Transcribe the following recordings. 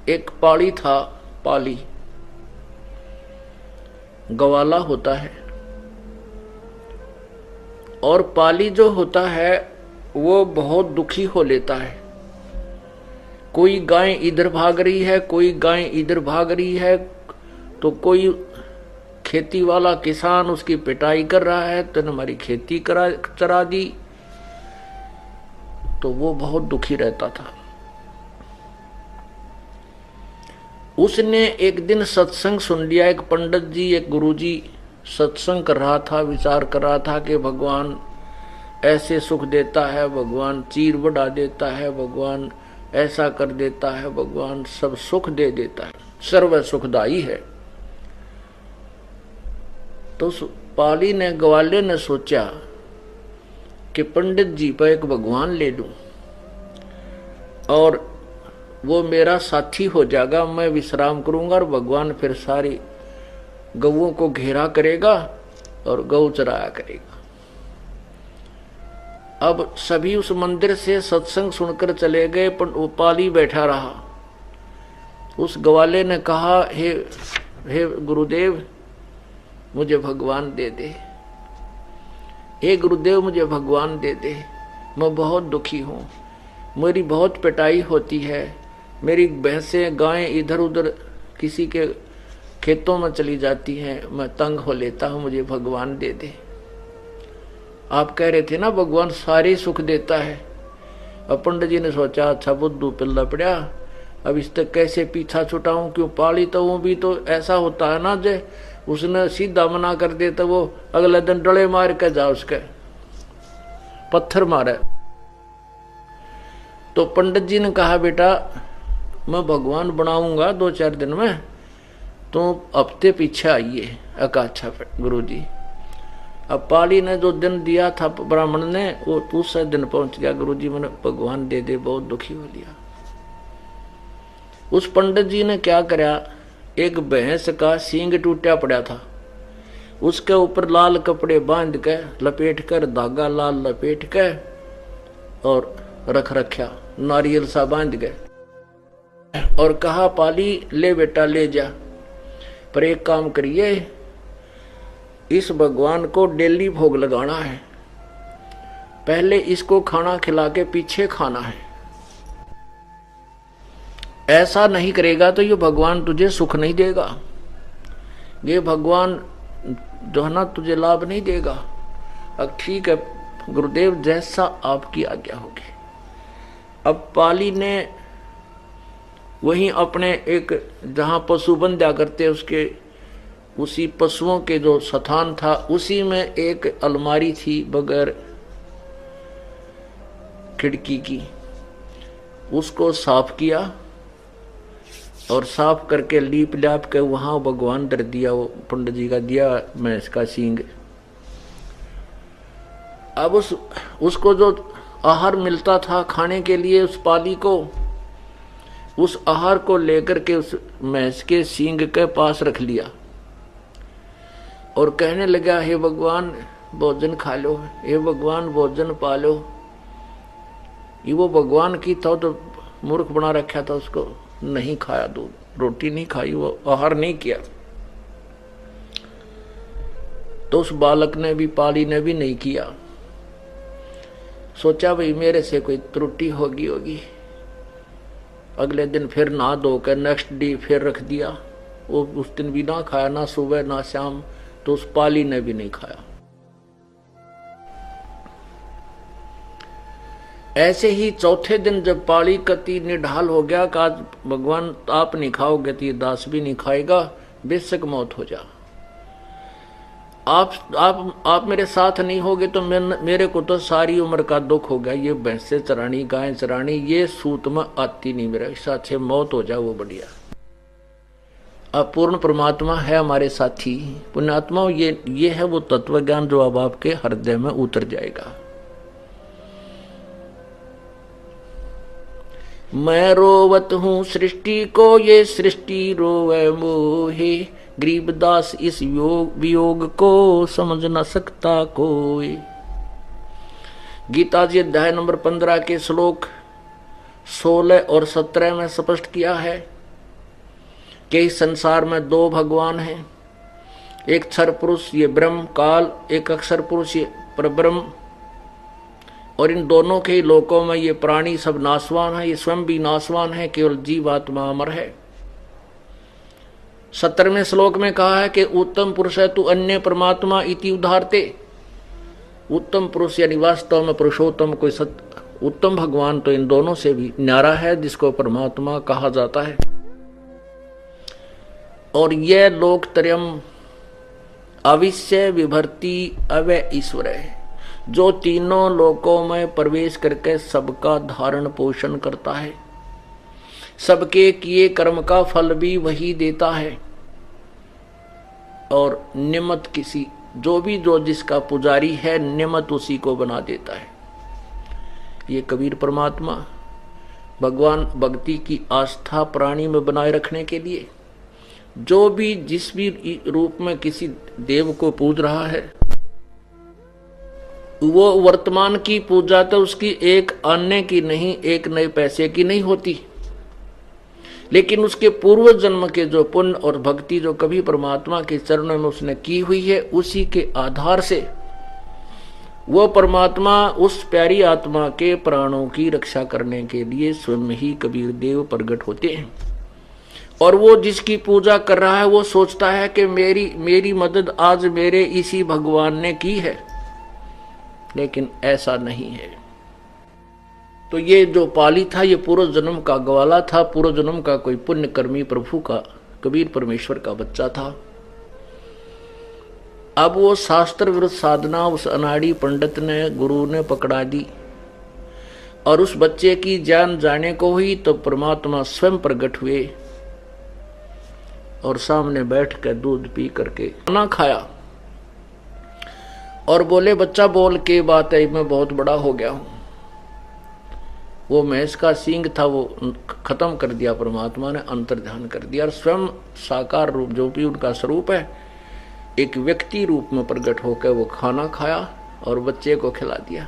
एक पाली था, पाली गवाला होता है, और पाली जो होता है वो बहुत दुखी हो लेता है। कोई गाय इधर भाग रही है, कोई गाय इधर भाग रही है, तो कोई खेती वाला किसान उसकी पिटाई कर रहा है, तो हमारी खेती चरा दी। तो वो बहुत दुखी रहता था। उसने एक दिन सत्संग सुन लिया। एक पंडित जी, एक गुरुजी सत्संग कर रहा था, विचार कर रहा था कि भगवान ऐसे सुख देता है, भगवान चीर बढ़ा देता है, भगवान ऐसा कर देता है, भगवान सब सुख दे देता है, सर्व सुखदाई है। तो पाली ने, ग्वाले ने सोचा कि पंडित जी पर एक भगवान ले लूं और वो मेरा साथी हो जाएगा, मैं विश्राम करूंगा और भगवान फिर सारी गऊओं को घेरा करेगा और गौ चराया करेगा। अब सभी उस मंदिर से सत्संग सुनकर चले गए, पर वो पाली बैठा रहा। उस ग्वाले ने कहा, हे गुरुदेव, मुझे भगवान दे दे, हे गुरुदेव मुझे भगवान दे दे, मैं बहुत दुखी हूं, मेरी बहुत पिटाई होती है, मेरी भैंसें गायें इधर उधर किसी के खेतों में चली जाती हैं, मैं तंग हो लेता हूं, मुझे भगवान दे दे। आप कह रहे थे ना भगवान सारे सुख देता है। अब पंडित जी ने सोचा, अच्छा बुद्धू पिल्ला पड़ा, अब इस तक कैसे पीछा छुटाऊं, क्यों पाली तो वो भी तो ऐसा होता है ना, जे उसने सीधा मना कर दे तो वो अगले दिन डले मार के जा, उसके पत्थर मारे। तो पंडित जी ने कहा, बेटा मैं भगवान बनाऊंगा 2-4 दिन में, तो हफ्ते पीछे आइए। अच्छा गुरु जी। अब पाली ने जो दिन दिया था ब्राह्मण ने, वो दूसरे दिन पहुंच गया। गुरु जी मैंने भगवान दे दे, बहुत दुखी हो लिया। उस पंडित जी ने क्या करा, एक भैंस का सींग टूटा पड़ा था, उसके ऊपर लाल कपड़े बांध के लपेट कर, धागा लाल लपेट के और रख रखा, नारियल सा बांध गए और कहा, पाली ले बेटा ले जा, पर एक काम करिए, इस भगवान को डेली भोग लगाना है, पहले इसको खाना खिला के पीछे खाना है। ऐसा नहीं करेगा तो ये भगवान तुझे सुख नहीं देगा, ये भगवान जो है ना तुझे लाभ नहीं देगा। अब ठीक है गुरुदेव, जैसा आपकी आज्ञा होगी। अब पाली ने वहीं अपने एक जहां पशु बंध्या करते उसके उसी पशुओं के जो स्थान था, उसी में एक अलमारी थी बगैर खिड़की की, उसको साफ किया और साफ करके लीप लाप के वहां भगवान धर दिया, वो पंडित जी का दिया भैंस का सींग। अब उसको जो आहार मिलता था खाने के लिए, उस पाली को उस आहार को लेकर के उस भैंस के सींग के पास रख लिया और कहने लगा, हे भगवान भोजन खा लो, हे भगवान भोजन पा लो। ये वो भगवान की था तो मूर्ख बना रखा था, उसको नहीं खाया, दूध रोटी नहीं खाई, वो आहार नहीं किया। तो उस बालक ने भी, पाली ने भी नहीं किया। सोचा भाई मेरे से कोई त्रुटि होगी। अगले दिन फिर नहा धो कर नेक्स्ट डे फिर रख दिया। वो उस दिन भी ना खाया, ना सुबह ना शाम, तो उस पाली ने भी नहीं खाया। ऐसे ही चौथे दिन जब पाली कति निढाल हो गया कि आज भगवान आप नहीं खाओगे तो ये दास भी नहीं खाएगा, बेशक मौत हो जा, आप मेरे साथ नहीं होगे तो मेरे को तो सारी उम्र का दुख हो गया। ये भैंसे चरानी, गाय चरानी, ये सूत में आती नहीं मेरा, इससे अच्छे मौत हो जाए वो बढ़िया। अब पूर्ण परमात्मा है हमारे साथी पुण्यात्मा, ये है वो तत्व ज्ञान जो अब आपके हृदय में उतर जाएगा। मैं रोवत हूँ सृष्टि को, ये सृष्टि रोवे मोहे, गरीबदास इस वियोग को समझ न सकता कोई। गीता जी अध्याय नंबर 15 के श्लोक 16 और 17 में स्पष्ट किया है कि इस संसार में दो भगवान हैं, एक क्षर पुरुष ये ब्रह्म काल, एक अक्षर पुरुष ये परब्रह्म, और इन दोनों के लोकों में ये प्राणी सब नाशवान है, ये स्वयं भी नाशवान है, केवल जीवात्मा अमर है। 17वें श्लोक में कहा है कि उत्तम पुरुष है तू अन्य परमात्मा इति उदाहरते। उत्तम पुरुष यानी वास्तव में पुरुषोत्तम कोई उत्तम भगवान तो इन दोनों से भी न्यारा है, जिसको परमात्मा कहा जाता है। और यह लोकत्रयम् अविश्य विभर्ति अव्यय ईश्वर है, जो तीनों लोकों में प्रवेश करके सबका धारण पोषण करता है, सबके किए कर्म का फल भी वही देता है, और निमित्त किसी जो जिसका पुजारी है निमित्त उसी को बना देता है। ये कबीर परमात्मा भगवान भक्ति की आस्था प्राणी में बनाए रखने के लिए जो भी जिस भी रूप में किसी देव को पूज रहा है, वो वर्तमान की पूजा तो उसकी एक आने की नहीं, एक नए पैसे की नहीं होती, लेकिन उसके पूर्व जन्म के जो पुण्य और भक्ति जो कभी परमात्मा के चरणों में उसने की हुई है, उसी के आधार से वो परमात्मा उस प्यारी आत्मा के प्राणों की रक्षा करने के लिए स्वयं ही कबीर देव प्रकट होते हैं। और वो जिसकी पूजा कर रहा है वो सोचता है कि मेरी मदद आज मेरे इसी भगवान ने की है, लेकिन ऐसा नहीं है। तो ये जो पाली था ये पूर्व जन्म का ग्वाला था, पूर्व जन्म का कोई पुण्यकर्मी प्रभु का, कबीर परमेश्वर का बच्चा था। अब वो शास्त्र विरुद्ध साधना उस अनाड़ी पंडित ने, गुरु ने पकड़ा दी, और उस बच्चे की जान जाने को हुई तो परमात्मा स्वयं प्रकट हुए और सामने बैठ कर दूध पी करके खाना खाया और बोले, बच्चा बोल के बात है, मैं बहुत बड़ा हो गया हूं। वो भैंस का सींग था वो खत्म कर दिया परमात्मा ने, अंतर ध्यान कर दिया, और स्वयं साकार रूप जो भी उनका स्वरूप है एक व्यक्ति रूप में प्रकट होकर वो खाना खाया और बच्चे को खिला दिया।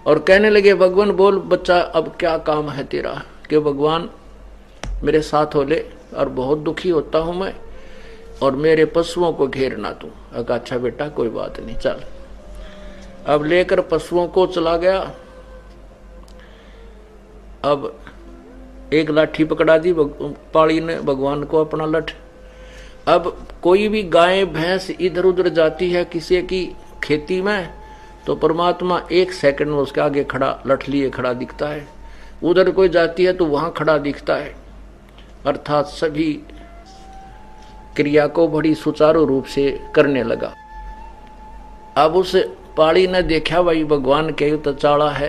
और कहने लगे, भगवान बोल बच्चा अब क्या काम है तेरा, कि भगवान मेरे साथ हो ले, और बहुत दुखी होता हूं मैं, और मेरे पशुओं को घेरना तू। अगर अच्छा बेटा कोई बात नहीं, चल। अब लेकर पशुओं को चला गया। अब एक लाठी पकड़ा दी पाड़ी ने भगवान को, अपना लठ। अब कोई भी गाय भैंस इधर उधर जाती है किसी की खेती में, तो परमात्मा 1 सेकंड में उसके आगे खड़ा, लठ लिए खड़ा दिखता है। उधर कोई जाती है तो वहां खड़ा दिखता है। अर्थात सभी क्रिया को बड़ी सुचारू रूप से करने लगा। अब उस पाड़ी ने देखा, भाई भगवान के तो चाड़ा है,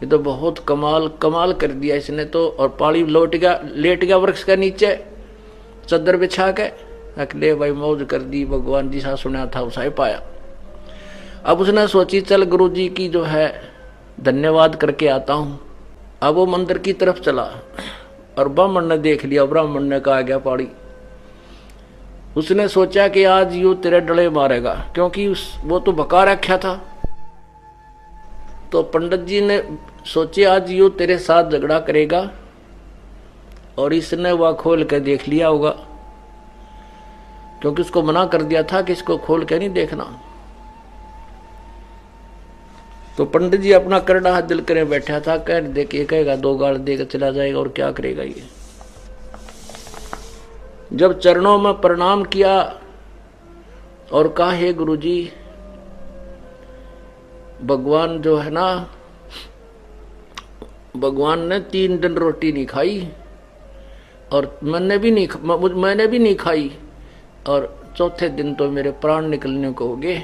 ये तो बहुत कमाल कर दिया इसने तो। और पाड़ी लेट गया वृक्ष के नीचे चद्दर बिछा के, अकले भाई मौज कर दी, भगवान जी सा सुना था उसा ही पाया। अब उसने सोची चल गुरु जी की जो है धन्यवाद करके आता हूं। अब वो मंदिर की तरफ चला और ब्राह्मण ने देख लिया। ब्राह्मण ने कहा, गया पाड़ी। उसने सोचा कि आज यू तेरे डले मारेगा, क्योंकि वो तो भका रखा था। तो पंडित जी ने सोचे आज यू तेरे साथ झगड़ा करेगा, और इसने वह खोल के देख लिया होगा, क्योंकि उसको मना कर दिया था कि इसको खोल के नहीं देखना। तो पंडित जी अपना करड़ा हाथ दिल करे बैठा था, कह देखे कहेगा 2 गाल देकर चला जाएगा, और क्या करेगा ये। जब चरणों में प्रणाम किया और कहा, हे गुरुजी, भगवान जो है ना, भगवान ने 3 दिन रोटी नहीं खाई, और मैंने भी नहीं खाई, और चौथे दिन तो मेरे प्राण निकलने को हो गए।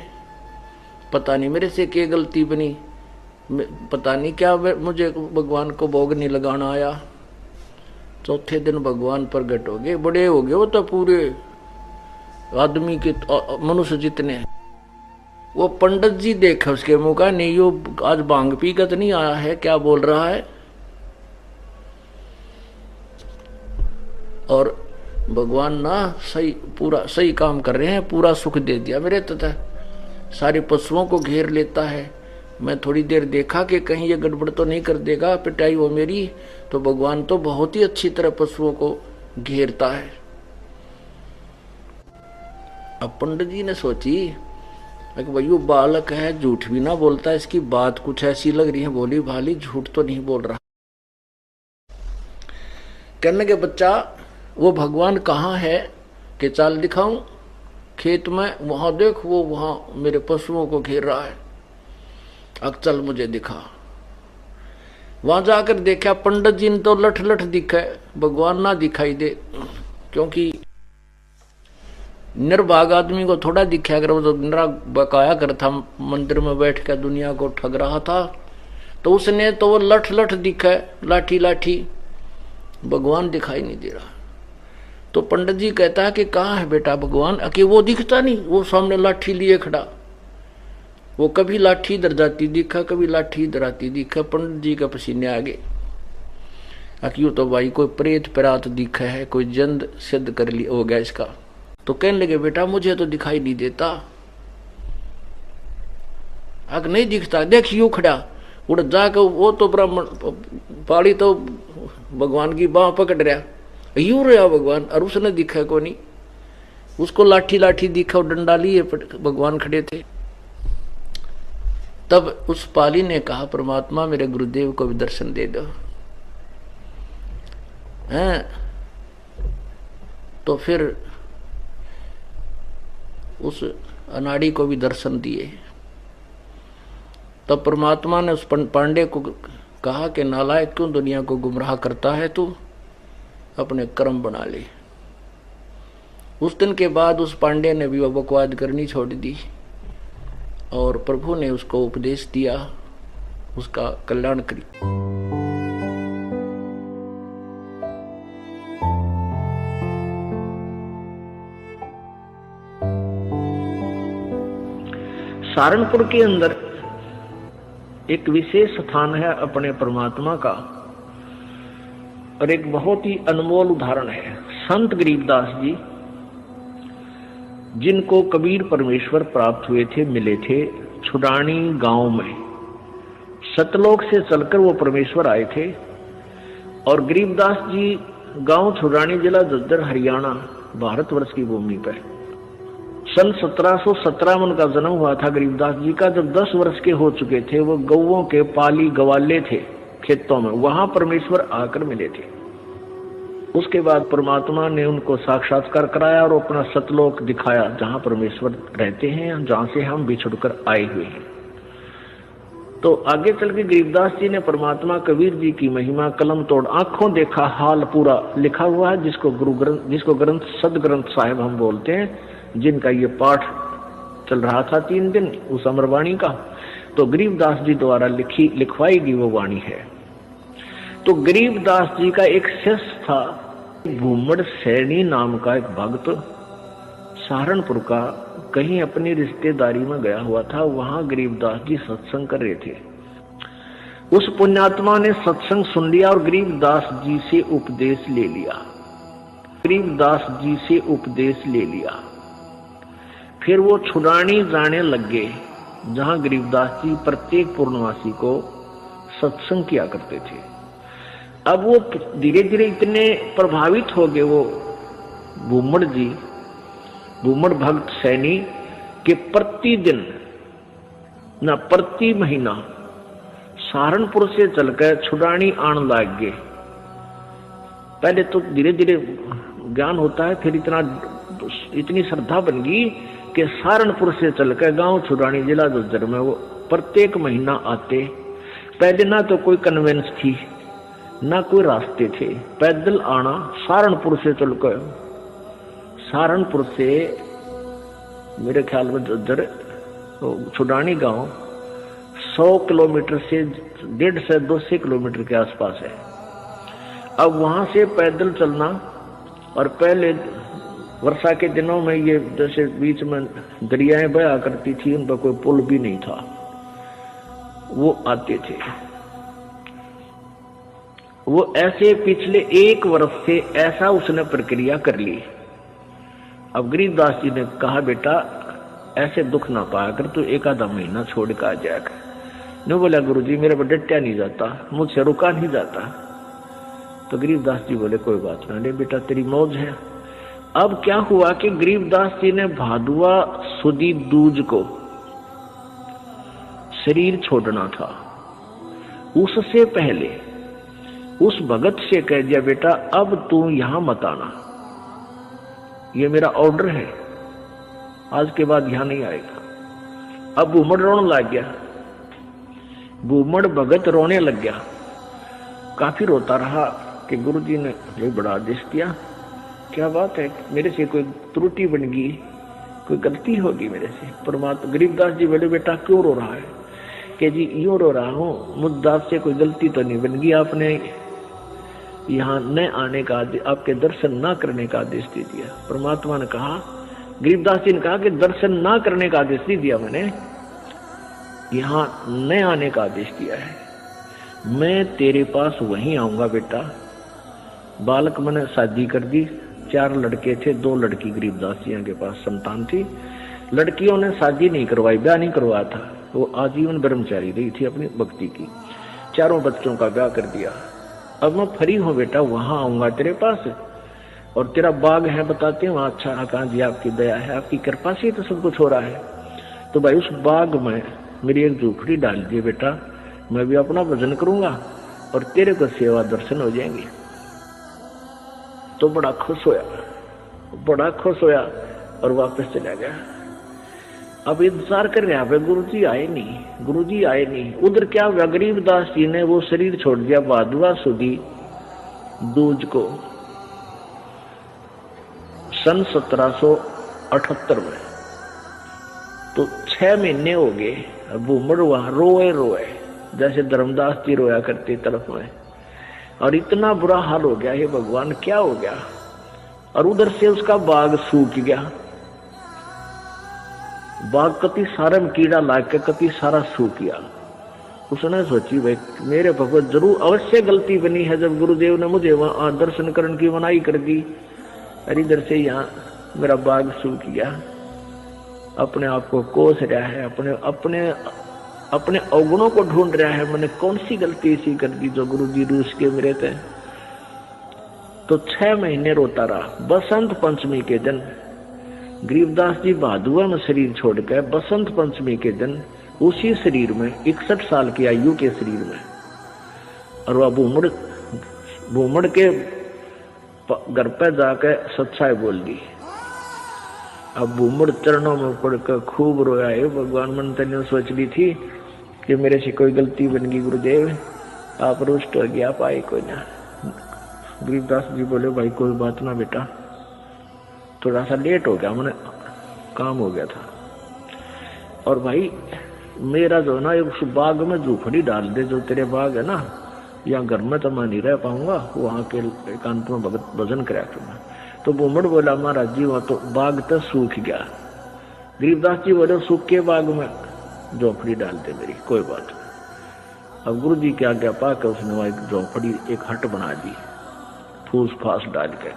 पता नहीं मेरे से क्या गलती बनी, पता नहीं क्या मुझे भगवान को भोग नहीं लगाना आया। चौथे दिन भगवान प्रकट हो गए, बड़े हो गए वो तो, पूरे आदमी के मनुष्य जितने। वो पंडित जी देखे उसके मुंह का, नहीं यो आज भांग पी कर नहीं आया है, क्या बोल रहा है। और भगवान ना पूरा सही काम कर रहे हैं, पूरा सुख दे दिया मेरे तथा। सारे पशुओं को घेर लेता है। मैं थोड़ी देर देखा कि कहीं ये गड़बड़ तो नहीं कर देगा पिटाई वो मेरी, तो भगवान तो बहुत ही अच्छी तरह पशुओं को घेरता है। अब पंडित जी ने सोची कि भाई वो बालक है, झूठ भी ना बोलता, इसकी बात कुछ ऐसी लग रही है, भोली भाली, झूठ तो नहीं बोल रहा। कहने के बच्चा वो भगवान कहाँ है कि चाल दिखाऊं? खेत में, वहां देख, वो वहां मेरे पशुओं को घेर रहा है, अब चल मुझे दिखा। वहां जाकर देखा, पंडित जी ने तो लठ लठ दिखा, भगवान ना दिखाई दे, क्योंकि निर्भाग आदमी को थोड़ा दिखा कर, वो तो निरा बकाया कर था, मंदिर में बैठ कर दुनिया को ठग रहा था, तो उसने तो वो लठ लठ दिखा, लाठी लाठी, भगवान दिखाई नहीं दे रहा। तो पंडित जी कहता है कि कहाँ है बेटा भगवान? कि वो दिखता नहीं, वो सामने लाठी लिए खड़ा, वो कभी लाठी इधर जाती दिखा, कभी लाठी इधर आती दिखा। पंडित जी का पसीने आ गए, क्यों तो भाई कोई प्रेत परात दिखा है, कोई जंद सिद्ध कर लिया हो गया इसका। तो कहने लगे बेटा मुझे तो दिखाई नहीं देता। अग नहीं दिखता, देख यूं खड़ा, उड़ जाकर वो तो ब्राह्मण पाड़ी तो भगवान की बाह पकड़ रहा, यूं रहा भगवान, और उसने दिखा को नहीं, उसको लाठी लाठी दिखा, डंडा लिए भगवान खड़े थे। तब उस पाली ने कहा परमात्मा मेरे गुरुदेव को भी दर्शन दे दो। हैं? तो फिर उस अनाड़ी को भी दर्शन दिए। तब परमात्मा ने उस पांडे को कहा कि नालायक, क्यों दुनिया को गुमराह करता है तू, अपने कर्म बना ले। उस दिन के बाद उस पांडे ने भी बकवाद करनी छोड़ दी और प्रभु ने उसको उपदेश दिया, उसका कल्याण करी। सहारनपुर के अंदर एक विशेष स्थान है अपने परमात्मा का, और एक बहुत ही अनमोल उदाहरण है संत गरीबदास जी, जिनको कबीर परमेश्वर प्राप्त हुए थे, मिले थे छुडानी गांव में। सतलोक से चलकर वो परमेश्वर आए थे, और गरीबदास जी गांव छुडानी, जिला झज्जर, हरियाणा, भारतवर्ष की भूमि पर सन 1717 में उनका जन्म हुआ था गरीबदास जी का। जब 10 वर्ष के हो चुके थे, वो गौओं के पाली गवाले थे खेतों में, वहां परमेश्वर आकर मिले थे। उसके बाद परमात्मा ने उनको साक्षात्कार कराया और अपना सतलोक दिखाया, जहां परमेश्वर रहते हैं, जहां से हम बिछुड़कर आए हुए हैं। तो आगे चल के गरीबदास जी ने परमात्मा कबीर जी की महिमा कलम तोड़ आंखों देखा हाल पूरा लिखा हुआ है, जिसको ग्रंथ सदग्रंथ साहिब हम बोलते हैं, जिनका ये पाठ चल रहा था 3 दिन उस अमरवाणी का। तो गरीबदास जी द्वारा लिखवाई गई वो वाणी है। तो गरीबदास जी का एक शिष्य था, भूमड़ सैनी नाम का एक भक्त, सहारनपुर का, कहीं अपनी रिश्तेदारी में गया हुआ था। वहां गरीबदास जी सत्संग कर रहे थे। उस पुण्यात्मा ने सत्संग सुन लिया और गरीबदास जी से उपदेश ले लिया। फिर वो छुडानी जाने लग गए, जहां गरीबदास जी प्रत्येक पूर्णवासी को सत्संग किया करते थे। अब वो धीरे धीरे इतने प्रभावित हो गए, वो भूमड़ भक्त सैनी, के प्रतिदिन न प्रति महीना सहारनपुर से चलकर छुडानी आने लग गए। पहले तो धीरे धीरे ज्ञान होता है, फिर इतनी श्रद्धा बन गई कि सहारनपुर से चलकर गांव छुडानी, जिला झज्जर में वो प्रत्येक महीना आते। पहले ना तो कोई कन्वेंस थी, ना कोई रास्ते थे, पैदल आना सहारनपुर से चलकर। सहारनपुर से मेरे ख्याल में झज्जर छुडानी गांव 100 किलोमीटर से 150 से 200 किलोमीटर के आसपास है। अब वहां से पैदल चलना, और पहले वर्षा के दिनों में ये जैसे बीच में दरियाएं बहा करती थी, उन पर कोई पुल भी नहीं था, वो आते थे। वो ऐसे पिछले 1 वर्ष से ऐसा उसने प्रक्रिया कर ली। अब गरीबदास जी ने कहा बेटा ऐसे दुख ना पाया कर, तो 1 आधा महीना छोड़ कर आ जाएगा। नहीं बोला गुरुजी मेरे पर डटया नहीं जाता, मुझसे रुका नहीं जाता। तो गरीबदास जी बोले कोई बात ना, ले बेटा तेरी मौज है। अब क्या हुआ कि गरीबदास जी ने भादुआ सुदी दूज को शरीर छोड़ना था, उससे पहले उस भगत से कह दिया बेटा अब तू यहां मत आना, ये मेरा ऑर्डर है, आज के बाद यहां नहीं आएगा। अब भूमड़ रोने लग गया, भूमड़ भगत रोने लग गया, काफी रोता रहा कि गुरुजी ने ये बड़ा आदेश दिया, क्या बात है, मेरे से कोई त्रुटि बन गई, कोई गलती होगी मेरे से। परमात्मा गरीबदास जी बोले बेटा क्यों रो रहा है? कि जी यूं रो रहा हूं, मुझदास से कोई गलती तो नहीं बन गई, आपने यहाँ न आने का, आपके दर्शन ना करने का आदेश दे दिया। परमात्मा ने कहा, गरीबदास जी ने कहा कि दर्शन ना करने का आदेश नहीं दिया मैंने, यहाँ न आने का आदेश दिया है। मैं तेरे पास वहीं आऊंगा बेटा। बालक मैंने शादी कर दी, 4 लड़के थे, 2 लड़की गरीबदास जी के पास संतान थी। लड़कियों ने शादी नहीं करवाई, ब्याह नहीं करवाया था, वो आजीवन ब्रह्मचारी रही थी अपनी भक्ति की। 4 बच्चों का ब्याह कर दिया। अब मैं फ्री हूं बेटा, वहां आऊंगा तेरे पास, और तेरा बाग है बताते हैं वहां, अच्छा कहाँ जी आपकी दया है, आपकी कृपा से तो सब कुछ हो रहा है। तो भाई उस बाग में मेरी एक झोपड़ी डाल दिए बेटा, मैं भी अपना भजन करूंगा और तेरे को सेवा दर्शन हो जाएंगे। तो बड़ा खुश होया और वापस चला गया। अब इंतजार कर रहा है, गुरुजी आए नहीं। उधर क्या हुआ, गरीबदास जी ने वो शरीर छोड़ दिया भादुआ सुदी दूज को सन 1778 में। तो 6 महीने हो गए। भूमड़ वहां रोए जैसे धर्मदास जी रोया करते तरफ में, और इतना बुरा हाल हो गया, हे भगवान क्या हो गया। और उधर से उसका बाग सूख गया, बाग कति सारे में कीड़ा लाग के कति सारा सूख गया। उसने सोची भाई मेरे भगवत जरूर अवश्य गलती बनी है, जब गुरुदेव ने मुझे वहां दर्शन करने की मनाही कर दी, और इधर से यहाँ मेरा बाग सूख गया। अपने आप को कोस रहा है, अपने अवगुणों को ढूंढ रहा है, मैंने कौन सी गलती ऐसी कर दी जो गुरुजी रूस के मेरे थे। तो 6 महीने रोता रहा। बसंत पंचमी के दिन गरीबदास जी भादुआ में शरीर छोड़कर बसंत पंचमी के दिन उसी शरीर में 61 साल की आयु के शरीर में, और वह भूमड़ के घर पर जाकर सच्चाई बोल दी। अब भूमड़ चरणों में पड़कर खूब रोया, है भगवान मन तने सोच ली थी कि मेरे से कोई गलती बन गई, गुरुदेव आप रुष्ट हो गया, पाए कोई ना। गरीबदास जी बोले भाई कोई बात ना बेटा, थोड़ा सा लेट हो गया, मैंने काम हो गया था, और भाई मेरा जो ना उस बाग में झूपड़ी डाल दे, जो तेरे बाग है ना, यहाँ घर में तो मैं नहीं रह पाऊंगा, वहां के एकांत में भजन कराया तुम्हें। तो भूमड़ बोला महाराज जी वहां तो बाग तो सूख गया। गरीबदास जी बोले सूखे बाग में झोपड़ी डाल दे मेरी, कोई बात नहीं। अब गुरु जी की आज्ञा पाकर उसने वहां एक झोपड़ी, एक हट बना दी फूस फास डाल के।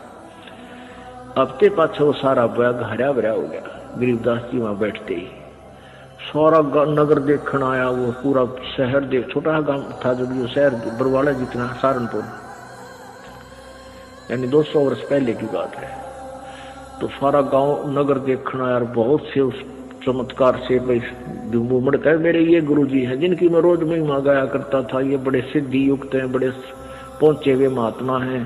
हफ्ते पाछे वो सारा बाग हरा भरा हो गया। गरीबदास जी वहां बैठते ही सारा नगर देखने आया, वो पूरा शहर देख, छोटा गांव था जो भी शहर बरवाड़ा जितना, सहारनपुर, यानी 200 वर्ष पहले की बात है। तो सारा गांव नगर देखना आया, बहुत से उस चमत्कार से भाई भूमड़ कहे मेरे ये गुरुजी हैं जिनकी मैं रोज महिमा गाया करता था, ये बड़े सिद्धि युक्त हैं, बड़े पहुंचे हुए महात्मा हैं,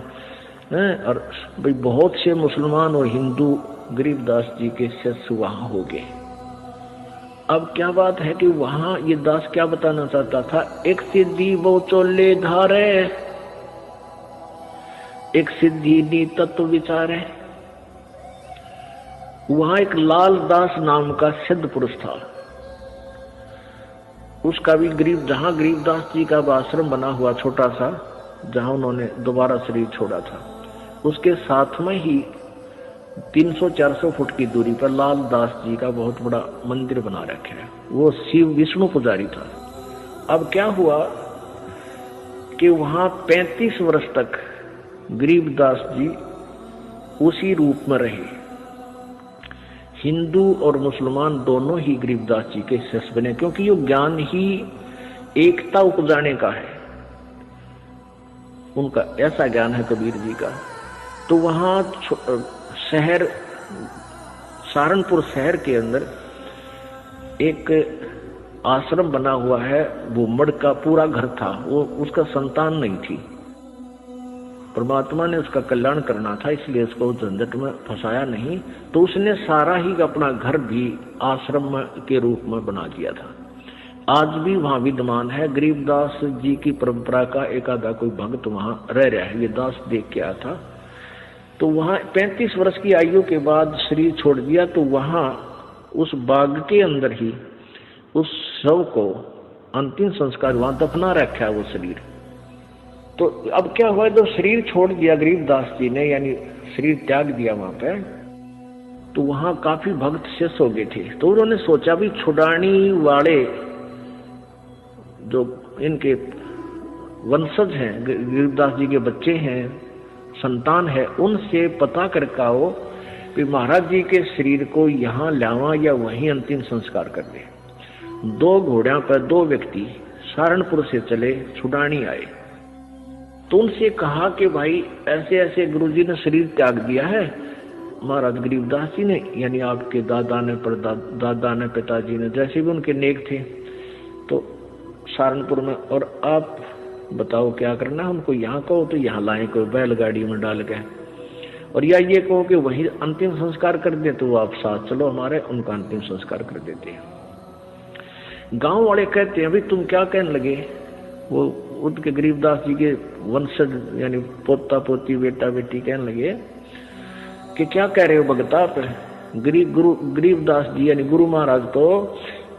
और भाई बहुत से मुसलमान और हिंदू गरीबदास जी के शिष्य वहां हो गए। अब क्या बात है कि वहां ये दास क्या बताना चाहता था, एक सिद्धि वो चोले धारे, एक सिद्धि नी तत्व विचार है। वहां एक लाल दास नाम का सिद्ध पुरुष था, उसका भी जहां गरीबदास जी का आश्रम बना हुआ छोटा सा, जहां उन्होंने दोबारा शरीर छोड़ा था, उसके साथ में ही 300-400 फुट की दूरी पर लाल दास जी का बहुत बड़ा मंदिर बना रखा है। वो शिव विष्णु पुजारी था। अब क्या हुआ कि वहां 35 वर्ष तक गरीबदास जी उसी रूप में रहे। हिंदू और मुसलमान दोनों ही गरीबदास जी के शिष्य बने, क्योंकि ये ज्ञान ही एकता उपजाने का है। उनका ऐसा ज्ञान है कबीर जी का। तो वहाँ शहर सहारनपुर शहर के अंदर एक आश्रम बना हुआ है, भूमड़ का पूरा घर था, वो उसका संतान नहीं थी। परमात्मा ने उसका कल्याण करना था, इसलिए उसको झंझट में फंसाया नहीं, तो उसने सारा ही अपना घर भी आश्रम के रूप में बना दिया था। आज भी वहां विद्यमान है। गरीबदास जी की परंपरा का एक आधा कोई भक्त वहां रह रहा है, ये दास देख के आया था। तो वहां 35 वर्ष की आयु के बाद शरीर छोड़ दिया, तो वहां उस बाग के अंदर ही उस शव को अंतिम संस्कार वहां दफना रखा है वो शरीर। तो अब क्या हुआ, तो शरीर छोड़ दिया गरीबदास जी ने, यानी शरीर त्याग दिया वहां पे, तो वहां काफी भक्त शेष हो गए थे। तो उन्होंने सोचा भी छुड़ानी वाले जो इनके वंशज हैं, गरीबदास जी के बच्चे हैं, संतान है, उनसे पता करके आओ कि महाराज जी के शरीर को यहाँ लावा या वहीं अंतिम संस्कार कर दे। 2 घोड़ों पर 2 व्यक्ति सहारनपुर से चले, छुड़ानी आए। तो उनसे कहा कि भाई ऐसे ऐसे गुरुजी ने शरीर त्याग दिया है, महाराज गरीबदास जी ने, यानी आपके दादा ने, दादा ने, पिताजी ने, जैसे भी उनके नेक थे, तो सहारनपुर में, और आप बताओ क्या करना है उनको। यहाँ कहो तो यहाँ लाए कोई बैलगाड़ी में डाल के, और या ये कहो कि वही अंतिम संस्कार कर दे, तो आप साथ चलो हमारे, उनका अंतिम संस्कार कर देते हैं। गांव वाले कहते हैं अभी तुम क्या कहने लगे, वो उनके गरीबदास जी के वंशज यानी पोता पोती बेटा बेटी कहने लगे कि क्या कह रहे हो भगत आप। गरीबदास जी यानी गुरु महाराज तो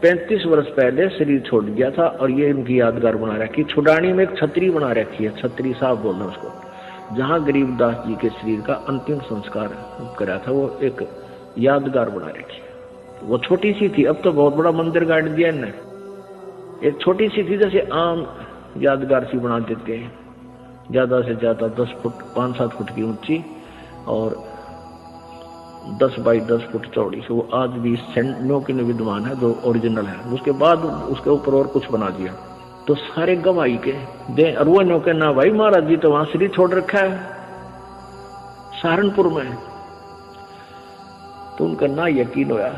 35 वर्ष पहले शरीर छोड़ दिया था, और ये इनकी यादगार बना रखी। छुड़ानी में एक छतरी बना रखी है, छतरी साहब बोलना उसको, जहाँ गरीबदास जी के शरीर का अंतिम संस्कार करा था, वो एक यादगार बना रखी है। वो छोटी सी थी, अब तो बहुत बड़ा मंदिर गाड़ दिया इन्हें। एक छोटी सी थी, जैसे आम यादगार सी बना देते हैं, ज्यादा से ज्यादा 10 फुट 5-7 फुट की ऊंची और 10 बाई 10 फुट चौड़ी से। वो आज भी सेंटनों के विद्यमान है, जो ओरिजिनल है। उसके बाद उसके ऊपर और कुछ बना दिया, तो सारे गवाही के दे अरुणों के ना, भाई महाराज जी तो वहां शरीर छोड़ रखा है सहारनपुर में। तो उनका ना यकीन होया।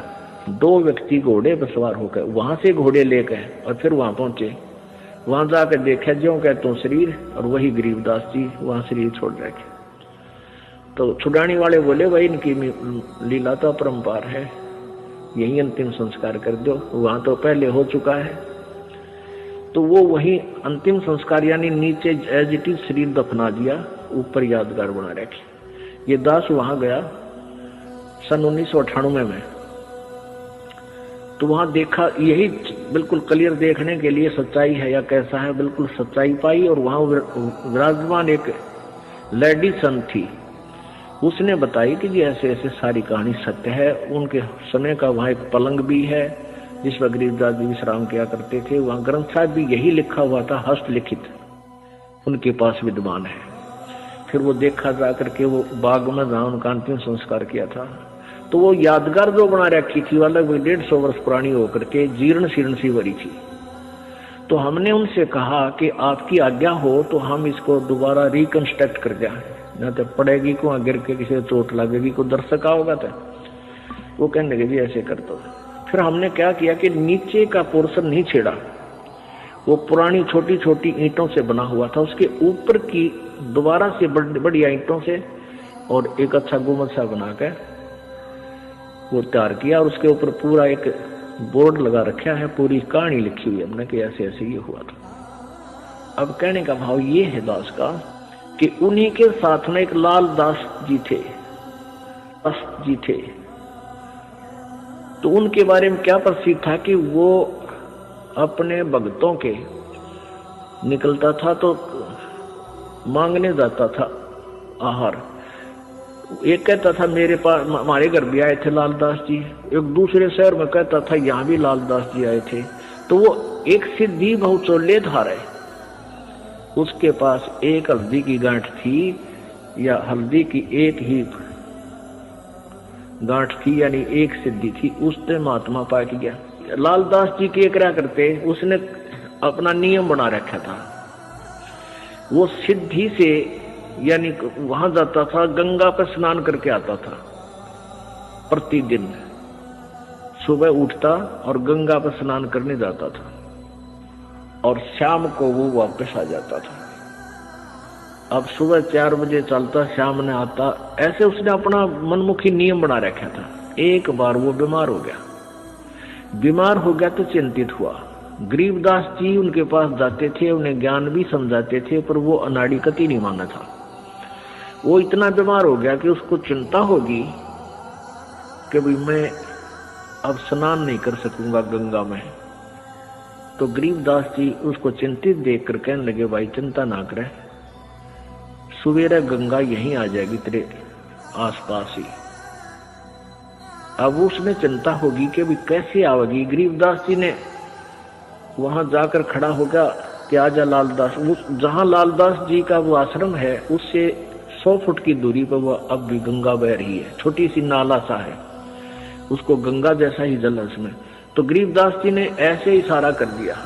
2 व्यक्ति घोड़े पर सवार होकर वहां से घोड़े लेकर और फिर वहां पहुंचे। वहां जाकर देखा जो कहते हो शरीर, और वही गरीबदास जी वहां शरीर छोड़ रखे। तो छुड़ानी वाले बोले भाई इनकी लीला तो अपरंपार है, यही अंतिम संस्कार कर दो, वहां तो पहले हो चुका है। तो वो वही अंतिम संस्कार यानी नीचे एज इट इज शरीर दफना दिया, ऊपर यादगार बना रखी। ये दास वहां गया सन 1998 में, तो वहां देखा, यही बिल्कुल क्लियर देखने के लिए सच्चाई है या कैसा है, बिल्कुल सच्चाई पाई। और वहां विराजमान एक लेडी सन थी, उसने बताई कि जी ऐसे ऐसे सारी कहानी सत्य है। उनके समय का वहां एक पलंग भी है जिस पर गरीबदास जी विश्राम किया करते थे। वहां ग्रंथ साहब भी यही लिखा हुआ था, हस्तलिखित उनके पास विद्यमान है। फिर वो देखा जा करके वो बाग में जहां उनका अंतिम संस्कार किया था, तो वो यादगार जो बना रखी थी वाला वो 150 वर्ष पुरानी होकर के जीर्ण शीर्ण सी भरी थी। तो हमने उनसे कहा कि आपकी आज्ञा हो तो हम इसको दोबारा रिकंस्ट्रक्ट कर दें, न तो पड़ेगी को गिर के किसी चोट लगेगी, को दर्शक होगा। तो वो कहने लगे जी ऐसे कर दो। फिर हमने क्या किया कि नीचे का पोर्शन नहीं छेड़ा, वो पुरानी छोटी छोटी ईंटों से बना हुआ था, उसके ऊपर की दोबारा से बढ़िया ईंटों से और एक अच्छा गुम्बद सा बनाकर वो तैयार किया, और उसके ऊपर पूरा एक बोर्ड लगा रखा है, पूरी कहानी लिखी हुई हमने कि ऐसे ऐसे ये हुआ था। अब कहने का भाव ये है दास का कि उन्हीं के साथ में एक लाल दास जी थे। तो उनके बारे में क्या प्रसिद्ध था कि वो अपने भक्तों के निकलता था तो मांगने जाता था आहार। एक कहता था मेरे पास हमारे घर भी आए थे लालदास जी, एक दूसरे शहर में कहता था यहाँ भी लालदास जी आए थे। तो वो एक सिद्धि बहुचोल्य धार है, उसके पास एक हल्दी की गांठ थी या हल्दी की एक ही गांठ थी, यानी एक सिद्धि थी, उसने महात्मा पा गया। लालदास जी के क्या करते, उसने अपना नियम बना रखा था वो सिद्धि से यानी वहां जाता था, गंगा पर स्नान करके आता था। प्रतिदिन सुबह उठता और गंगा पर स्नान करने जाता था और शाम को वो वापस आ जाता था। अब सुबह 4 बजे चलता, शाम ने आता। ऐसे उसने अपना मनमुखी नियम बना रखा था। एक बार वो बीमार हो गया। बीमार हो गया तो चिंतित हुआ। गरीबदास जी उनके पास जाते थे, उन्हें ज्ञान भी समझाते थे, पर वो अनाड़ी कति नहीं माना था। वो इतना बीमार हो गया कि उसको चिंता होगी कि भाई मैं अब स्नान नहीं कर सकूंगा गंगा में। तो गरीबदास जी उसको चिंतित देखकर कहने लगे, भाई चिंता ना करे, सवेरे गंगा यहीं आ जाएगी तेरे आसपास ही। अब उसने चिंता होगी कि भी कैसे आवेगी। गरीबदास जी ने वहां जाकर खड़ा हो गया कि आजा लालदास। जहां लालदास जी का वो आश्रम है उससे 100 फुट की दूरी पर वो अब भी गंगा बह रही है। छोटी सी नाला सा है, उसको गंगा जैसा ही जल है उसमें। तो गरीबदास जी ने ऐसे इशारा कर दिया,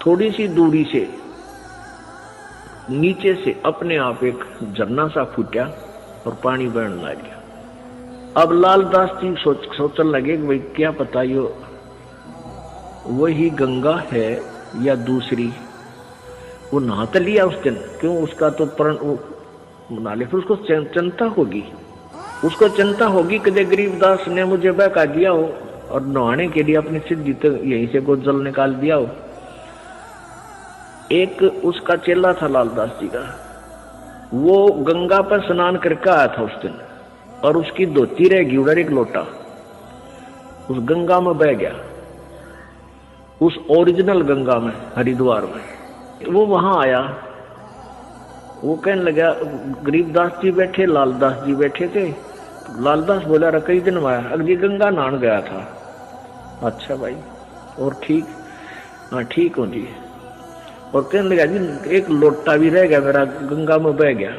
थोड़ी सी दूरी से नीचे से अपने आप एक झरना सा फूटा और पानी बहने लग गया। अब लालदास जी सोचने लगे कि भाई क्या पता यो वही गंगा है या दूसरी। वो नहा तो लिया उस दिन, क्यों उसका तो प्रण बना ले, फिर उसको चिंता होगी। उसको चिंता होगी कि गरीबदास ने मुझे बहका दिया हो और नहाने के लिए अपनी सिद्धि तो यहीं से को जल निकाल दिया हो। एक उसका चेला था लालदास जी का, वो गंगा पर स्नान करके आया था उस दिन, और उसकी धोती रह गई उधर एक लोटा, उस गंगा में बह गया, उस ओरिजिनल गंगा में, हरिद्वार में। वो वहां आया, वो कहने लगा, गरीबदास जी बैठे, लालदास जी बैठे थे। लालदास बोला, रे कई दिन आया, अगली गंगा नहान गया था। अच्छा भाई, और ठीक? हाँ ठीक हूँ जी। और कहने लगा, जी एक लोटा भी रह गया मेरा, गंगा में बह गया।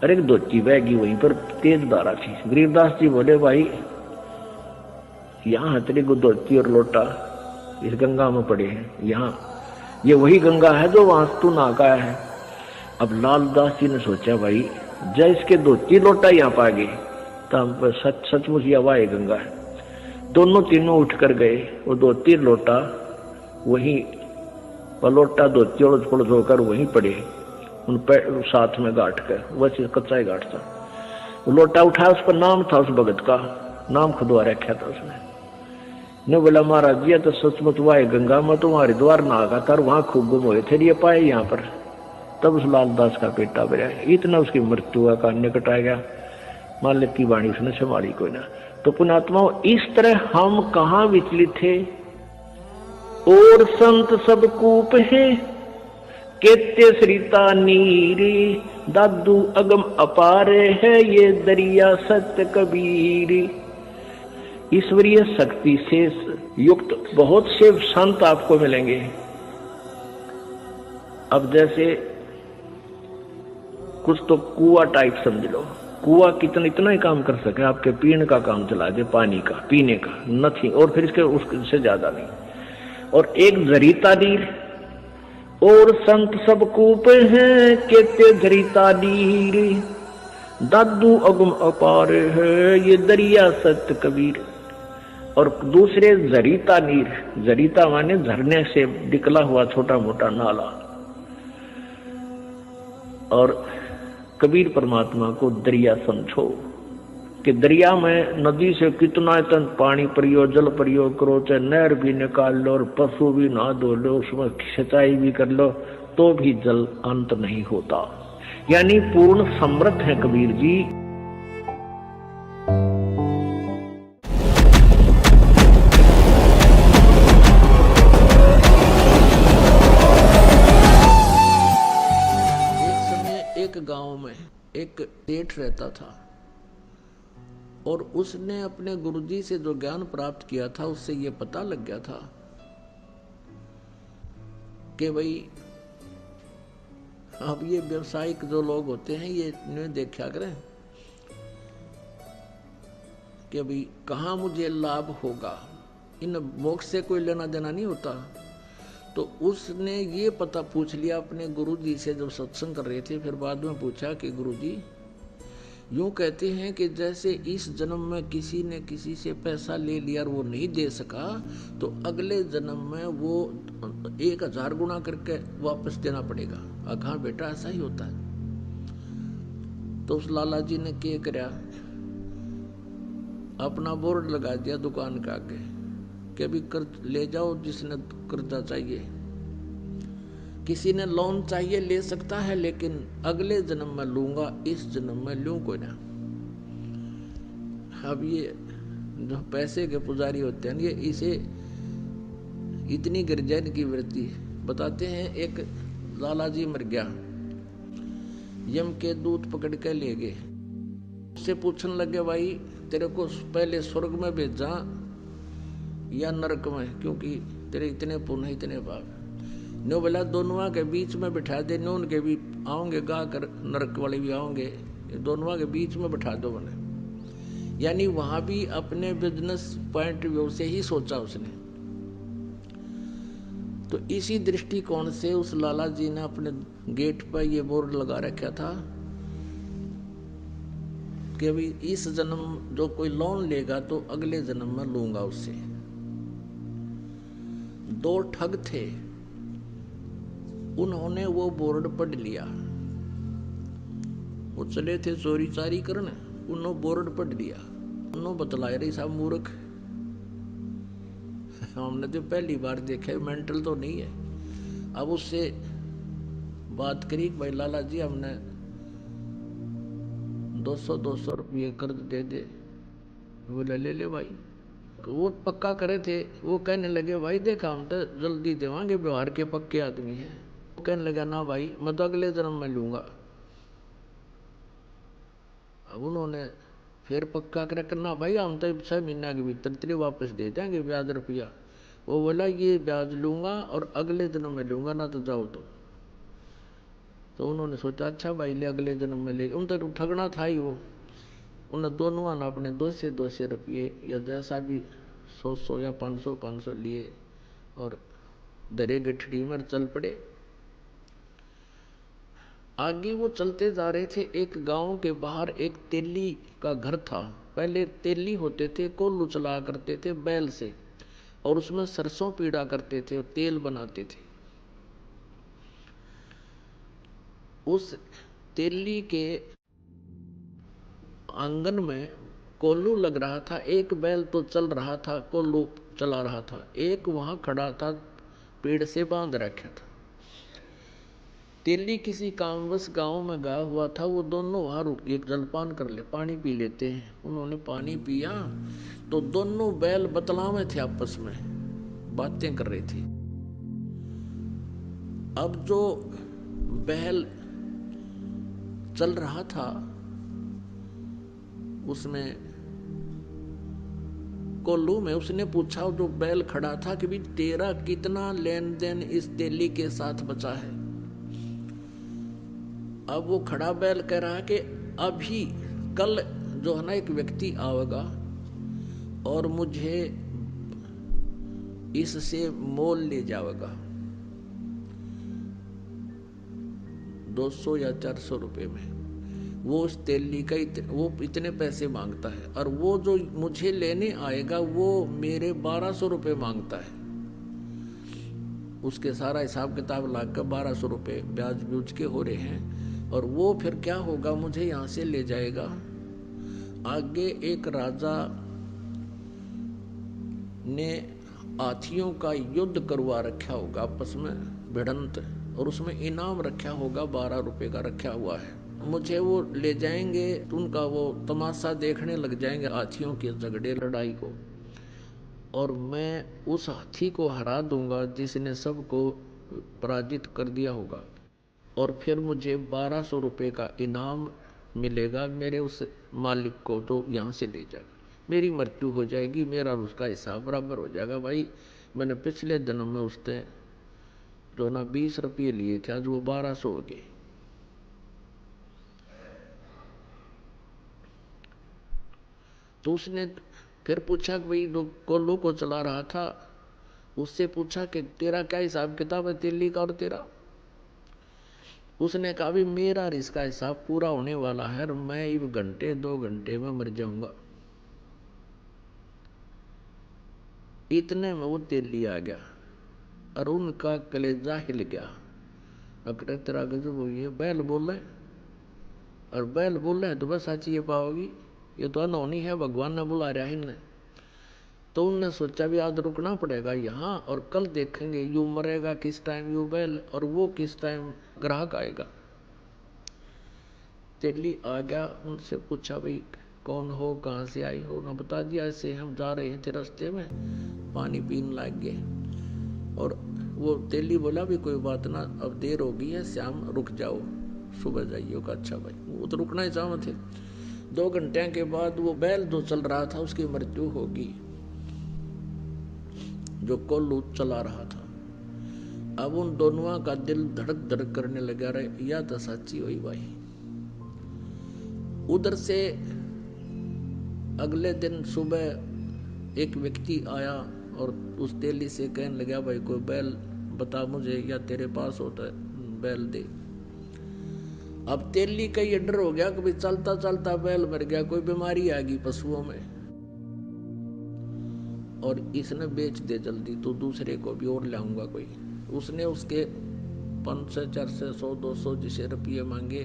अरे एक धोती बह गई, वहीं पर तेज धारा थी। गरीबदास जी बोले, भाई यहाँ तेरी को धोती और लोटा इस गंगा में पड़े हैं, यहाँ ये वही गंगा है जो वहां तू नहा का है। अब लालदास जी ने सोचा, भाई जय इसके धोती लोटा यहाँ पा गए तो सचमुच यह वाह गंगा है। दोनों तीनों उठ कर गए, वो धोती लोटा वही, लोटा धोती और थोड़ा धोकर वहीं पड़े, उन साथ में गांठ कर, वैसे कच्चा ही गांठ था। वो लोटा उठाया, उस पर नाम था, उस भगत का नाम खुदवा रखा था उसने। ने बोला, महाराज जी तो सचमुच वाह गंगा में तो हरिद्वार नहा था, वहां खूब गुम हुए थे, ये पाए यहाँ पर। तब उस लालदास का पेटा भरा, इतना उसकी मृत्यु का निकट आ गया। मालिक की वाणी उसने संभाली कोई ना। तो पुण्यात्माओं, इस तरह हम कहाँ विचलित थे। और संत सब कूप है केते सरिता नीरे, दादू अगम अपारे है ये दरिया सत्य कबीरी। ईश्वरीय शक्ति से युक्त बहुत से संत आपको मिलेंगे। अब जैसे कुछ तो कुआ टाइप समझ लो, कुआ कितना इतना ही काम कर सके, आपके पीने का काम चला दे, पानी का पीने का नथिंग, और फिर इसके उससे ज्यादा नहीं। और एक जरीता नीर, और संत सब कूप हैं केते जरीता नीर, दादू अगम अपार है ये दरिया सत्य कबीर। और दूसरे जरीता नीर, जरीता माने झरने से निकला हुआ छोटा मोटा नाला। और कबीर परमात्मा को दरिया समझो कि दरिया में नदी से कितना तन पानी परियो, जल प्रयोग करो, चाहे नहर भी निकाल लो और पशु भी नहा धो लो, उसमें सिंचाई भी कर लो, तो भी जल अंत नहीं होता। यानी पूर्ण समृद्ध है कबीर जी। गांव में एक सेठ रहता था और उसने अपने गुरुजी से जो ज्ञान प्राप्त किया था उससे ये पता लग गया था कि भाई अब ये व्यवसायिक जो लोग होते हैं ये इन्हें देखा करें कि भाई कहाँ मुझे लाभ होगा, इन मोक्ष से कोई लेना देना नहीं होता। तो उसने ये पता पूछ लिया अपने गुरुजी से जब सत्संग कर रहे थे, फिर बाद में पूछा कि गुरुजी, यूं कहते हैं कि जैसे इस जन्म में किसी ने किसी से पैसा ले लिया और वो नहीं दे सका, तो अगले जन्म में वो 1000 गुना करके वापस देना पड़ेगा। हाँ बेटा, ऐसा ही होता है। तो उस लाला जी ने क्या कराया, अपना बोर्ड लगा दिया दुकान के आगे कि अभी कर्ज ले जाओ, जिसने कर्जा चाहिए। किसी ने लोन चाहिए ले सकता है, लेकिन अगले जन्म में लूंगा, इस जन्म में लूं कोई ना। अब ये जो पैसे के पुजारी होते हैं, ये इसे इतनी गिरजैन की वृत्ति बताते हैं। एक लाला जी मर गया, यम के दूत पकड़ के ले गए, उससे पूछने लगे, भाई तेरे को पहले स्वर्ग में भेजा या नरक में, क्योंकि तेरे इतने पुण्य इतने पाप। नो बोला दोनों के बीच में बिठा दे, नो उनके भी आओगे गा कर, नरक वाले भी आओगे, दोनों के बीच में बिठा दो मैंने। यानी वहां भी अपने बिजनेस पॉइंट व्यू से ही सोचा उसने। तो इसी दृष्टिकोण से उस लाला जी ने अपने गेट पर यह बोर्ड लगा रखा था कि अभी इस जन्म जो कोई लोन लेगा तो अगले जन्म में लूंगा उससे। 2 ठग थे, उन्होंने वो बोर्ड पढ़ लिया। वो चले थे चोरी चारी करने, उन्होंने बोर्ड पढ़ लिया। उन्होंने बतलाया रही साहब मूर्ख, हमने तो पहली बार देखा, मेंटल तो नहीं है। अब उससे बात करी, भाई लाला जी हमने 200 रुपये कर्ज दे दे। बोले ले ले भाई। वो पक्का करे थे, वो कहने लगे, भाई देखा हम तो जल्दी देवांगे, व्यवहार के पक्के आदमी हैं। वो कहने लगा, ना भाई मैं तो अगले जन्म में लूंगा। अब उन्होंने फिर पक्का कर करना, भाई हम तो 6 महीना के भीतर तेरे वापस दे देंगे ब्याज रुपया। वो बोला, ये ब्याज लूंगा और अगले जन्म में लूंगा, ना तो जाओ। तो उन्होंने सोचा, अच्छा भाई ले अगले जन्म में ले। उन तो ठगना था ही वो। उन दोनों ने अपने 200 रुपये या जैसा भी 100 या 500 लिए और दरे गठड़ी में चल पड़े। आगे वो चलते जा रहे थे, एक गांव के बाहर एक तेली का घर था। पहले तेली होते थे, कोल्हू चला करते थे बैल से, और उसमें सरसों पीड़ा करते थे और तेल बनाते थे। उस तेली के आंगन में कोल्हू लग रहा था, एक बैल तो चल रहा था, कोल्हू चला रहा था, एक वहां खड़ा था, पेड़ से बांध रखा था। तेली किसी कामवश गांव में गया हुआ था, वो दोनों वहां रुक एक जलपान कर ले, पानी पी लेते हैं। उन्होंने पानी पिया तो दोनों बैल बतलावे थे, आपस में बातें कर रहे थे। अब जो बैल चल रहा था उसमें कोल्हू में उसने पूछा जो बैल खड़ा था कि भी तेरा कितना लेन देन इस तेली के साथ बचा है। अब वो खड़ा बैल कह रहा है कि अभी कल जो है ना एक व्यक्ति आवेगा और मुझे इससे मोल ले जाएगा 200 या 400 रुपए में। वो उस तेली का वो इतने पैसे मांगता है, और वो जो मुझे लेने आएगा वो मेरे 1200 रुपये मांगता है। उसके सारा हिसाब किताब लाकर 1200 रुपये ब्याज ब्यूज के हो रहे हैं। और वो फिर क्या होगा, मुझे यहाँ से ले जाएगा। आगे एक राजा ने हाथियों का युद्ध करवा रखा होगा आपस में भिड़ंत, और उसमें इनाम रखा होगा 12 रुपये का रखा हुआ है। मुझे वो ले जाएंगे, उनका वो तमाशा देखने लग जाएंगे हाथियों के झगड़े लड़ाई को, और मैं उस हाथी को हरा दूंगा जिसने सबको पराजित कर दिया होगा, और फिर मुझे 1200 रुपये का इनाम मिलेगा मेरे उस मालिक को, तो यहाँ से ले जाएगा। मेरी मृत्यु हो जाएगी, मेरा उसका हिसाब बराबर हो जाएगा। भाई मैंने पिछले जन्म में उससे जो ना 20 रुपये लिए थे, आज वो 1200 हो गए। तो उसने फिर पूछा कि भाई जो कोल्हू को चला रहा था उससे पूछा कि तेरा क्या हिसाब किताब है तेली का और तेरा? उसने कहा भी मेरा और इसका हिसाब पूरा होने वाला है और मैं 1-2 घंटे में मर जाऊंगा। इतने में वो तेली आ गया और उनका कलेजा हिल गया। अगर तेरा गजब हुई है, बैल बोले और बैल बोले है तो बस साची ये पाओगी, ये तो अनहोनी है, भगवान ने बुला रहा है इन्हें। तो उनने सोचा भी आज रुकना पड़ेगा यहाँ और कल देखेंगे यू मरेगा किस टाइम यू बैल और वो किस टाइम ग्राहक आएगा। तेली आ गया, उनसे पूछा भाई कौन हो, कहाँ से आई हो? उन्होंने बता दिया ऐसे हम जा रहे थे रास्ते में, पानी पीने लग गए। और वो तेली बोला भी कोई बात ना, अब देर हो गई है, शाम रुक जाओ, सुबह जाइए। का अच्छा भाई, वो तो रुकना ही चाह थे। 2 घंटे के बाद वो बैल जो चल रहा था उसकी मृत्यु होगी, जो कोल्लू चला रहा था। अब उन दोनों का दिल धड़क धड़क करने लगा रहे, या तो सच्ची हुई भाई। उधर से अगले दिन सुबह एक व्यक्ति आया और उस तेली से कहने लगा भाई कोई बैल बता मुझे, या तेरे पास होता है बैल दे। अब तेली का ये डर हो गया कि भाई चलता चलता बैल मर गया, कोई बीमारी आ गई पशुओं में और इसने बेच दे जल्दी तो दूसरे को भी और लाऊंगा कोई। उसने उसके 500 400 100 200 जिसे रुपये मांगे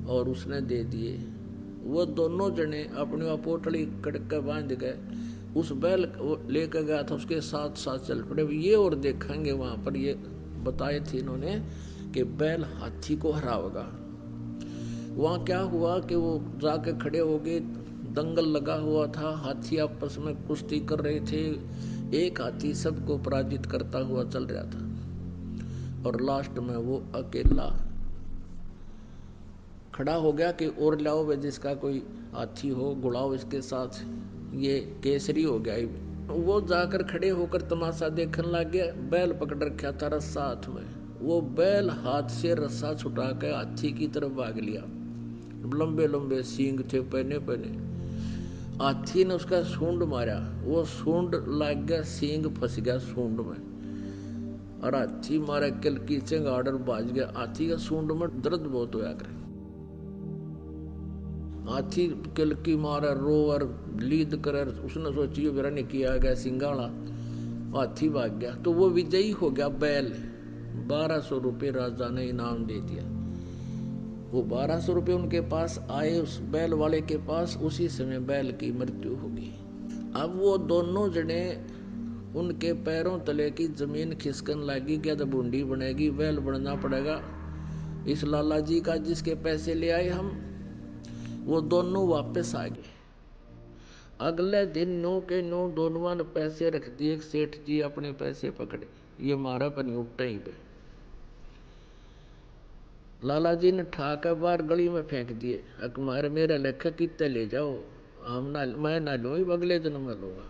और उसने दे दिए। वो दोनों जने अपनी पोटली कड़क बांध गए, उस बैल लेकर गया था उसके साथ साथ चल पड़े। ये और देखेंगे वहां पर ये बताए थे इन्होंने कि बैल हाथी को हराएगा। वहां क्या हुआ कि वो जाके खड़े हो गए, दंगल लगा हुआ था, हाथी आपस में कुश्ती कर रहे थे, एक हाथी सबको पराजित करता हुआ चल रहा था और लास्ट में वो अकेला खड़ा हो गया कि और लाओ वे जिसका कोई हाथी हो, गुड़ाओ इसके साथ, ये केसरी हो गया। वो जाकर खड़े होकर तमाशा देखने लग गया। बैल पकड़ रखा था रस्सा हाथ में, वो बैल हाथ से रस्सा छुटा कर हाथी की तरफ भाग लिया। लंबे लंबे सींग थे पहने पहने। हाथी ने उसका सूंड मारा, वो सूंड लग गया, सींग फंस गया सूंड में और हाथी मारा किल की चंगाड़ और बाज गया। हाथी का सूंड में दर्द बहुत होया करे। हाथी किल की मारा, रोवर लीद कर, उसने सोची मेरा ने किया गया सिंगाड़ा, हाथी भाग गया। तो वो विजयी हो गया बैल। 1200 रुपये राजा ने इनाम दे दिया। वो 1200 रुपये उनके पास आए उस बैल वाले के पास, उसी समय बैल की मृत्यु हो गई। अब वो दोनों जने उनके पैरों तले की जमीन खिसकन लगी, क्या तो बूंदी बनेगी, बैल बनना पड़ेगा इस लाला जी का जिसके पैसे ले आए हम। वो दोनों वापस आ गए। अगले दिन 9 के 9 दोनों ने पैसे रख दिए, सेठ जी अपने पैसे पकड़े, ये मारा पर उपटा ही पे। लाला जी ने ठाकर बाहर गली में फेंक दिए, अकमार मेरा लेखा कितने ले जाओ, हम ना मैं ना लू, अगले दिन में लूंगा।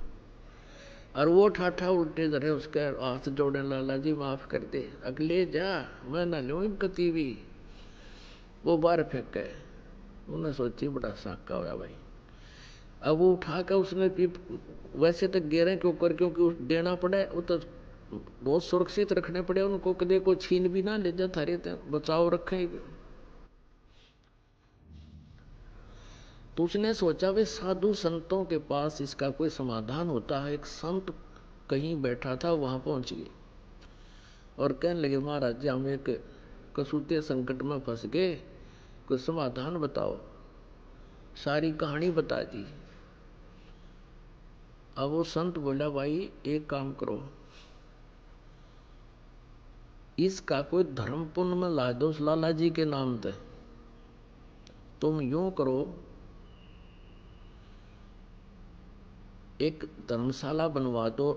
और वो ठाठा उल्टे धरे उसके हाथ जोड़े, लाला जी माफ कर दे, अगले जा मैं ना लू कती भी। वो बाहर फेंक गए। उन्हें सोची बड़ा साका होया भाई। अब वो उठा कर उसने वैसे तो गेरे के ऊपर क्योंकि देना पड़े, वो तो बहुत सुरक्षित रखने पड़े उनको, कदे को छीन भी ना ले जा, थारे बचाव रखे। तो उसने सोचा वे साधु संतों के पास इसका कोई समाधान होता है। एक संत कहीं बैठा था, वहां पहुंच गए और कहने लगे महाराज जी हम एक कसूते संकट में फंस गए, कोई समाधान बताओ। सारी कहानी बता दी। अब वो संत बोला भाई एक काम करो, इसका कोई धर्म पुण्य में ला दो लाला जी के नाम पे। तुम यूं करो, एक धर्मशाला बनवा दो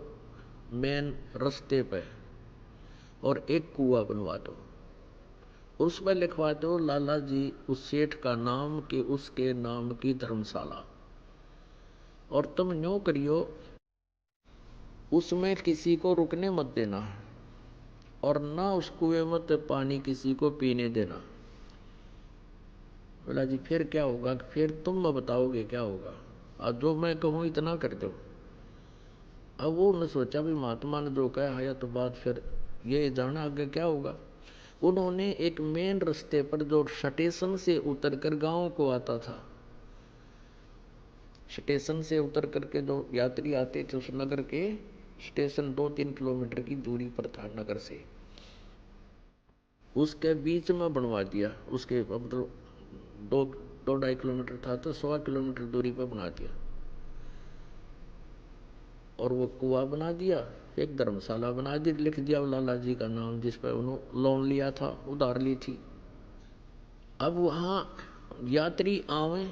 मेन रास्ते पे और एक कुआं बनवा दो, उस पर लिखवा दो लाला जी उस सेठ का नाम कि उसके नाम की धर्मशाला। और तुम यूं करियो, उसमें किसी को रुकने मत देना और ना उस कुएं में पानी किसी को पीने देना। बोला जी फिर क्या होगा? फिर तुम बताओगे क्या होगा, और जो मैं कहूँ इतना कर दो। अब वो ने सोचा भी महात्मा ने जो कहा है तो बात फिर ये जाना आगे क्या होगा। उन्होंने एक मेन रास्ते पर जो स्टेशन से उतरकर गांव को आता था, स्टेशन से उतर करके जो यात्री आते थे उस नगर के स्टेशन 2-3 किलोमीटर की दूरी पर था नगर से, उसके बीच में बनवा दिया। उसके मतलब 2-2.5 किलोमीटर था तो 1.25 किलोमीटर दूरी पर बना दिया। और वो कुआं बना दिया, एक धर्मशाला बना दी, लिख दिया लाला जी का नाम जिस पर उन्होंने लोन लिया था, उधार ली थी। अब वहाँ यात्री आवे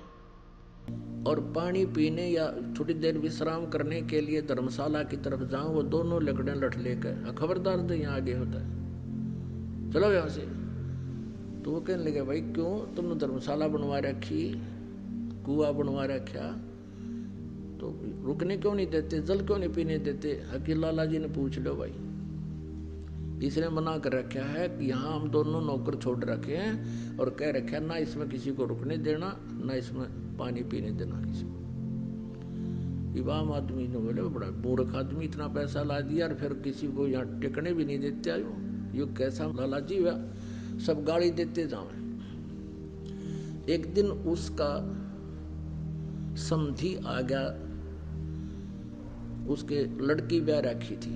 और पानी पीने या थोड़ी देर विश्राम करने के लिए धर्मशाला की तरफ जाऊं, वो दोनों लकड़े लठ लेकर, खबरदार तो यहाँ आगे होता है, चलो यहाँ से। तो वो कहने लगे भाई क्यों, तुमने धर्मशाला बनवा रखी, कुआं बनवा रखा, तो रुकने क्यों नहीं देते, जल क्यों नहीं पीने देते। हकीम लाला जी ने पूछ लो भाई, इसने मना कर रखा है कि यहाँ हम दोनों नौकर छोड़ रखे हैं और कह रखा है ना इसमें किसी को रुकने देना, ना इसमें पानी पीने देना किसी को। इमाम आदमी ने बोले बड़ा मूर्ख आदमी, इतना पैसा ला दिया और फिर किसी को यहाँ टिकने भी नहीं देते आयो, यो कैसा लाला जी, वह सब गाली देते जाओ। एक दिन उसका समधी आ गया, उसके लड़की ब्याह रखी थी,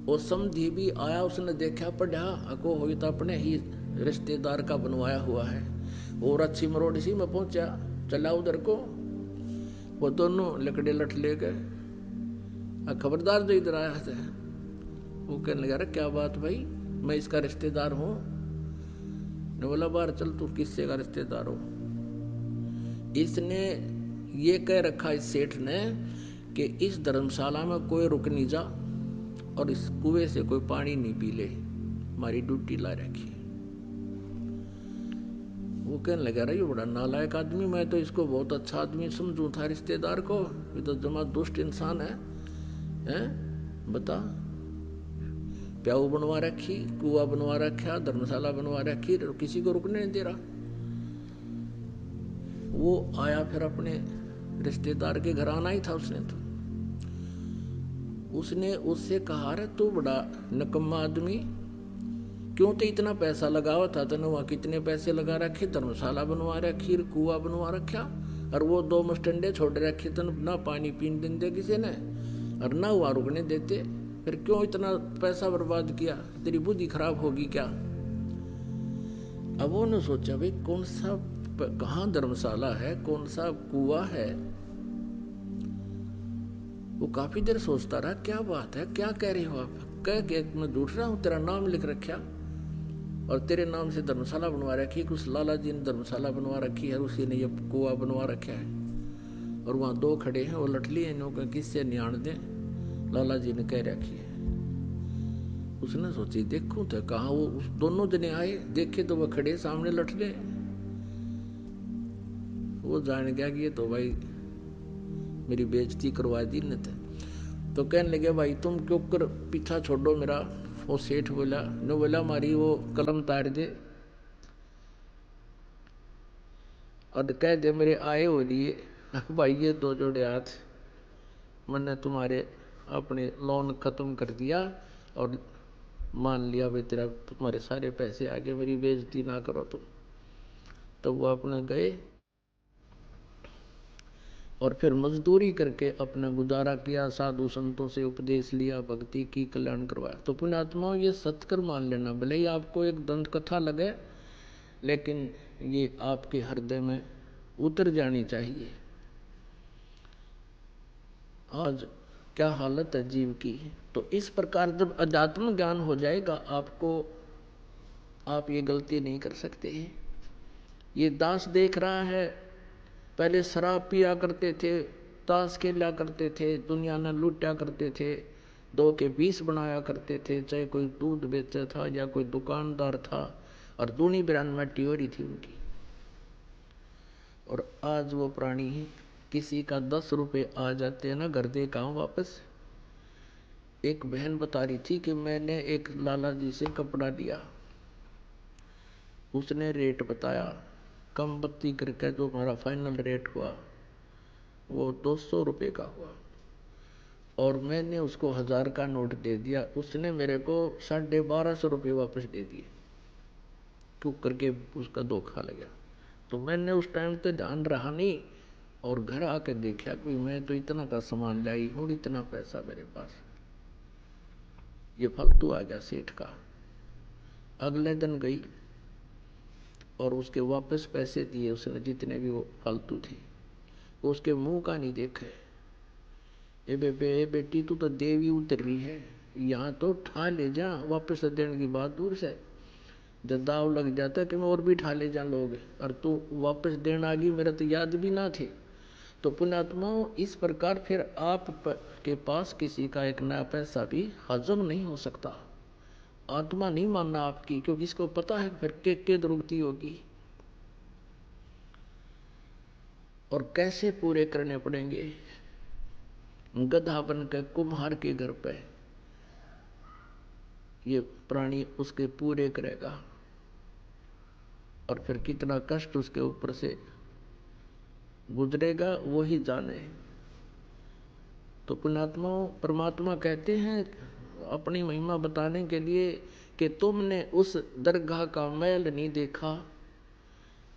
वो समधी भी आया, उसने देखा पढ़ा अको हो तो अपने ही रिश्तेदार का बनवाया हुआ है, और अच्छी मरोड़ सी में पहुंचा, चला उधर को, वो दोनों लकड़े लठ ले गए। खबरदार जो इधर आया था, वो कहने लगा क्या बात भाई, मैं इसका रिश्तेदार हूं। ने बोला बाहर चल, तू किससे का रिश्तेदार हो। इसने ये कह रखा इस सेठ ने कि इस धर्मशाला में कोई रुक नहीं जा और इस कुएं से कोई पानी नहीं पी ले, हमारी ड्यूटी ला रखी। वो कहने लगा रहा ये बड़ा नालायक आदमी, मैं तो इसको बहुत अच्छा आदमी समझू था रिश्तेदार को, ये तो जमा दुष्ट इंसान है, बता। प्याऊ बनवा रखी, कुआं बनवा रखा, धर्मशाला बनवा रखी, तो किसी को रुकने नहीं दे रहा। वो आया फिर अपने रिश्तेदार के घर आना ही था उसने, तो उसने उससे कहा रे तू बड़ा नकम्मा आदमी, क्यों तो इतना पैसा लगावा था, तने वहां कितने पैसे लगा रखे, धर्मशाला बनवा रखी, कुआं बनवा रखा, और वो 2 मस्टंडे छोड़ रखे, तन ना पानी पीने देते किसी ने और ना वहां रुकने देते, फिर क्यों इतना पैसा बर्बाद किया, तेरी बुद्धि खराब होगी क्या। अब उन्होंने सोचा भाई कौन सा, कहाँ धर्मशाला है, कौन सा कुआं है। वो काफी देर सोचता रहा, क्या बात है, क्या कह रहे हो आप, कह के मैं झूठ रहा हूं, तेरा नाम लिख रखा और तेरे नाम से धर्मशाला बनवा रखी, कुछ लाला जी ने धर्मशाला बनवा रखी है, उसी ने ये कुआं बनवा रखा है, और वहां 2 खड़े हैं, वो लटली है, इन्हों किससे नियाण दे, लाला जी ने कह रखी है। उसने सोची देखूं तो कहा, वो दोनों जने आए, देखे तो वह खड़े सामने लटले। वो जान गया कि ये तो भाई मेरी बेइज्जती करवा दी न। तो कहने लगे भाई तुम क्यों कर पीछा छोड़ो मेरा। वो सेठ बोला, ने बोला हमारी वो कलम तार दे और कह दे मेरे आए हो लिए भाई ये 2 जोड़े हाथ, मैंने तुम्हारे अपने लोन खत्म कर दिया और मान लिया भाई तेरा, तुम्हारे सारे पैसे आगे, मेरी बेइज्जती ना करो तुम। तो वो अपने गए और फिर मजदूरी करके अपना गुजारा किया, साधु संतों से उपदेश लिया, भक्ति की, कल्याण करवाया। तो पुण्यात्माओं ये सत्कर मान लेना, भले ही आपको एक दंत कथा लगे लेकिन ये आपके हृदय में उतर जानी चाहिए। आज क्या हालत है जीव की। तो इस प्रकार जब अध्यात्म ज्ञान हो जाएगा आपको, आप ये गलती नहीं कर सकते हैं। ये दास देख रहा है, पहले शराब पिया करते थे, ताश खेला करते थे, दुनिया ने लूटा करते थे, 2 के 20 बनाया करते थे, चाहे कोई दूध बेचा था या कोई दुकानदार था, और दूनी बिरान मट्टी हो रही थी उनकी। और आज वो प्राणी किसी का 10 रुपये आ जाते हैं ना, घर दे कहाँ वापस। एक बहन बता रही थी कि मैंने एक लाला जी से कपड़ा लिया, उसने रेट बताया, कम बत्ती करके जो हमारा फाइनल रेट हुआ वो 200 रुपये का हुआ। और मैंने उसको 1000 का नोट दे दिया, उसने मेरे को 1250 रुपये वापस दे दिए, क्यों करके उसका धोखा लगा। तो मैंने उस टाइम तो ध्यान रहा नहीं, और घर आकर देखा कि मैं तो इतना का सामान लाई और इतना पैसा मेरे पास, ये फालतू आ गया सेठ का। अगले दिन गई और उसके वापस पैसे दिए उसने, जितने भी वो फालतू थे। उसके मुंह का नहीं देखे, ए बेटी तू तो देवी उतर रही है, यहाँ तो ठा ले जा, वापस देने की बात दूर से। जब दाव लग जाता कि मैं और भी ठा ले जा लोग, और तू वापस देने आ गई, मेरा तो याद भी ना थे। तो पुण्यात्माओं, इस प्रकार फिर आप के पास किसी का एक नया पैसा भी हजम नहीं हो सकता। आत्मा नहीं मानना आपकी, क्योंकि इसको पता है फिर के दुरुक्ति होगी और कैसे पूरे करने पड़ेंगे। गधा बनकर कुम्हार के घर पे ये प्राणी उसके पूरे करेगा, और फिर कितना कष्ट उसके ऊपर से गुजरेगा वो ही जाने। तो पुण्यात्माओं, परमात्मा कहते हैं अपनी महिमा बताने के लिए कि तुमने उस दरगाह का मैल नहीं देखा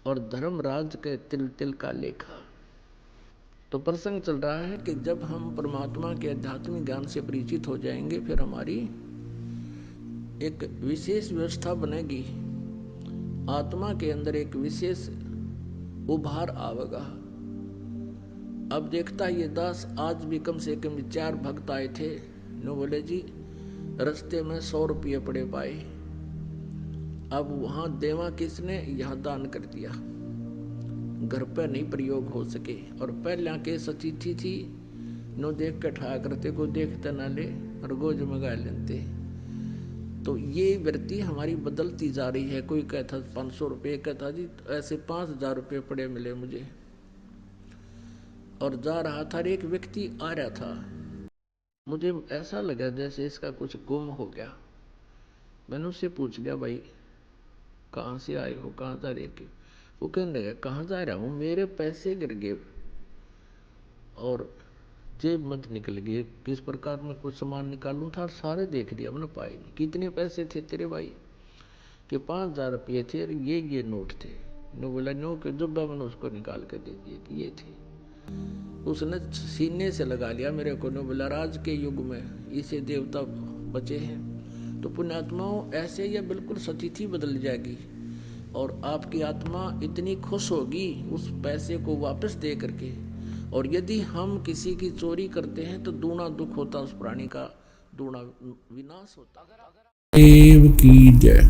और धर्मराज के तिल तिल का लेखा। तो प्रसंग चल रहा है कि जब हम परमात्मा के आध्यात्मिक ज्ञान से परिचित हो जाएंगे, फिर हमारी एक विशेष व्यवस्था बनेगी, आत्मा के अंदर एक विशेष उभार आवेगा। अब देखता ये दास, आज भी कम से कम 4 भक्त आए थे, नो बोले जी रास्ते में 100 रुपये पड़े पाए। अब वहां देवा किसने, यहाँ दान कर दिया, घर पर नहीं प्रयोग हो सके। और पहले के सचिथी थी, नो देख के ठा करते, को देखते ना ले और गोज मंगा लेते। तो ये वृत्ति हमारी बदलती जा रही है। कोई कहता 500 रुपये, कहता जी ऐसे 5000 रुपये पड़े मिले मुझे। और जा रहा था, एक व्यक्ति आ रहा था, मुझे ऐसा लगा जैसे इसका कुछ गुम हो गया। मैंने उससे पूछ लिया, भाई कहाँ से आए हो, कहाँ जा रहे थे? वो कहने लगा, कहाँ जा रहा हूँ, मेरे पैसे गिर गए और जेब मत निकल गई, किस प्रकार में कुछ सामान निकालूं था, सारे देख लिया, मैंने पाए नहीं। कितने पैसे थे तेरे भाई? कि 5000 रुपये थे और ये नोट थे। नो बोला, नो के जुब्बा, मैंने उसको निकाल कर दे दिए कि ये थे। उसने सीने से लगा लिया मेरे को। नो बोला, राज के युग में इसे देवता बचे हैं। तो पुण्यात्माओं, ऐसे यह बिल्कुल स्थिति बदल जाएगी और आपकी आत्मा इतनी खुश होगी उस पैसे को वापस दे करके। और यदि हम किसी की चोरी करते हैं तो दूना दुख होता, उस प्राणी का दूना विनाश होता। देव की जय।